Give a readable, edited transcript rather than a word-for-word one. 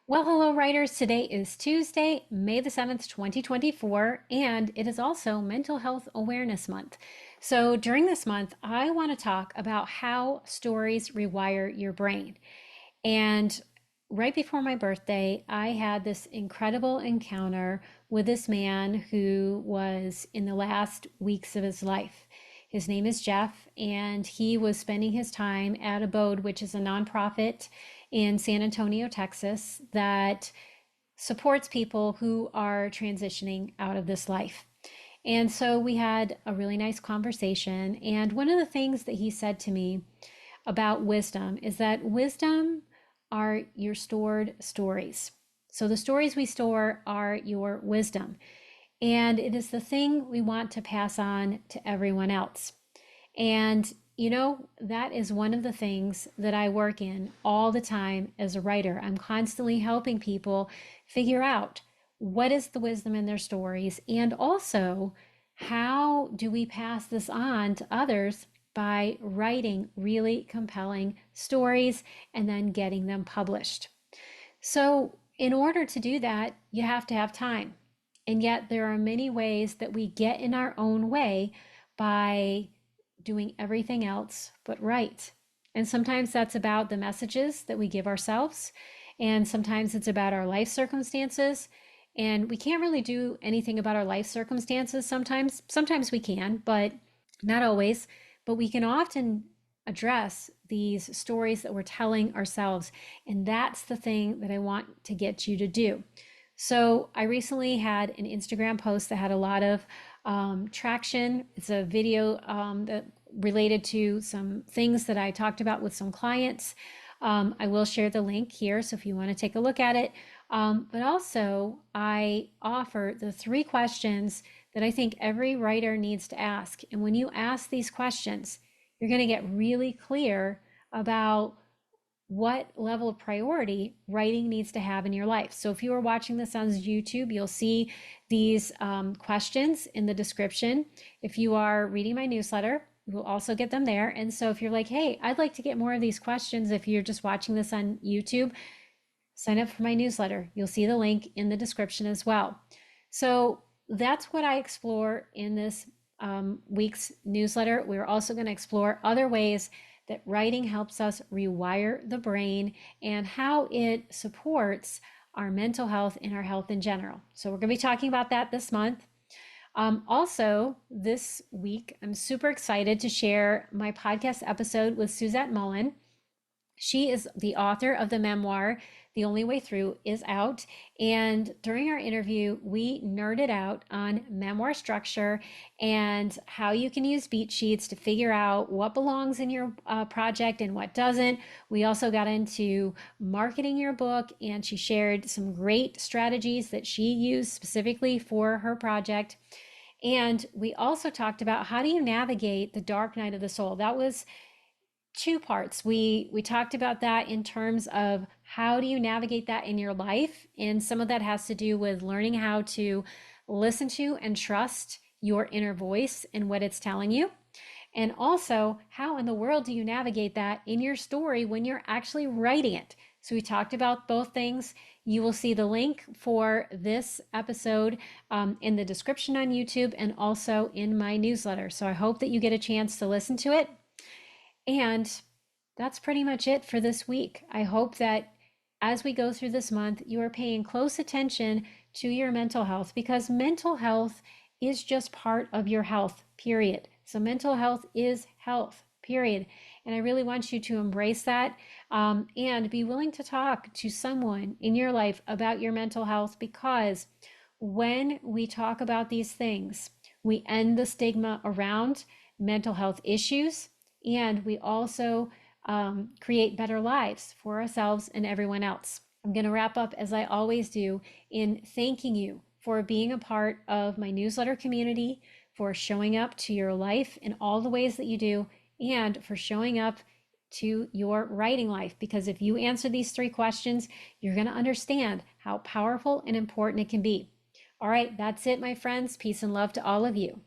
Well, hello, writers. Today is Tuesday, May the 7th, 2024, and it is also Mental Health Awareness Month. So, during this month, I want to talk about how stories rewire your brain. And right before my birthday, I had this incredible encounter with this man who was in the last weeks of his life. His name is Jeff, and he was spending his time at Abode, which is a nonprofit in San Antonio, Texas, that supports people who are transitioning out of this life. And so we had a really nice conversation. And one of the things that he said to me about wisdom is that wisdom are your stored stories. So the stories we store are your wisdom. And it is the thing we want to pass on to everyone else. And that is one of the things that I work in all the time as a writer. I'm constantly helping people figure out what is the wisdom in their stories, and also how do we pass this on to others by writing really compelling stories and then getting them published. So, in order to do that, you have to have time. And yet, there are many ways that we get in our own way by doing everything else but write. And sometimes that's about the messages that we give ourselves, and sometimes it's about our life circumstances. And we can't really do anything about our life circumstances sometimes. Sometimes we can, but not always. But we can often address these stories that we're telling ourselves. And that's the thing that I want to get you to do. So I recently had an Instagram post that had a lot of traction. It's a video that related to some things that I talked about with some clients. I will share the link here, so if you want to take a look at it. But also, I offer the 3 questions that I think every writer needs to ask. And when you ask these questions, you're going to get really clear about what level of priority writing needs to have in your life. So if you are watching this on YouTube, you'll see these questions in the description. If you are reading my newsletter, you'll also get them there. And so if you're like, hey, I'd like to get more of these questions, if you're just watching this on YouTube, sign up for my newsletter. You'll see the link in the description as well. So that's what I explore in this week's newsletter. We're also going to explore other ways that writing helps us rewire the brain and how it supports our mental health and our health in general. So we're going to be talking about that this month. Also, this week, I'm super excited to share my podcast episode with Suzette Mullen. She is the author of the memoir, The Only Way Through is out. And during our interview, we nerded out on memoir structure and how you can use beat sheets to figure out what belongs in your project and what doesn't. We also got into marketing your book, and she shared some great strategies that she used specifically for her project. And we also talked about how do you navigate the dark night of the soul. That was 2 parts. We talked about that in terms of how do you navigate that in your life, and some of that has to do with learning how to listen to and trust your inner voice and what it's telling you. And also, how in the world do you navigate that in your story when you're actually writing it? So we talked about both things. You will see the link for this episode in the description on YouTube and also in my newsletter. So I hope that you get a chance to listen to it. And that's pretty much it for this week. I hope that as we go through this month, you are paying close attention to your mental health, because mental health is just part of your health, period. So mental health is health, period. And I really want you to embrace that and be willing to talk to someone in your life about your mental health, because when we talk about these things, we end the stigma around mental health issues, and we also create better lives for ourselves and everyone else. I'm going to wrap up, as I always do, in thanking you for being a part of my newsletter community, for showing up to your life in all the ways that you do, and for showing up to your writing life. Because if you answer these 3 questions, you're going to understand how powerful and important it can be. All right, that's it, my friends. Peace and love to all of you.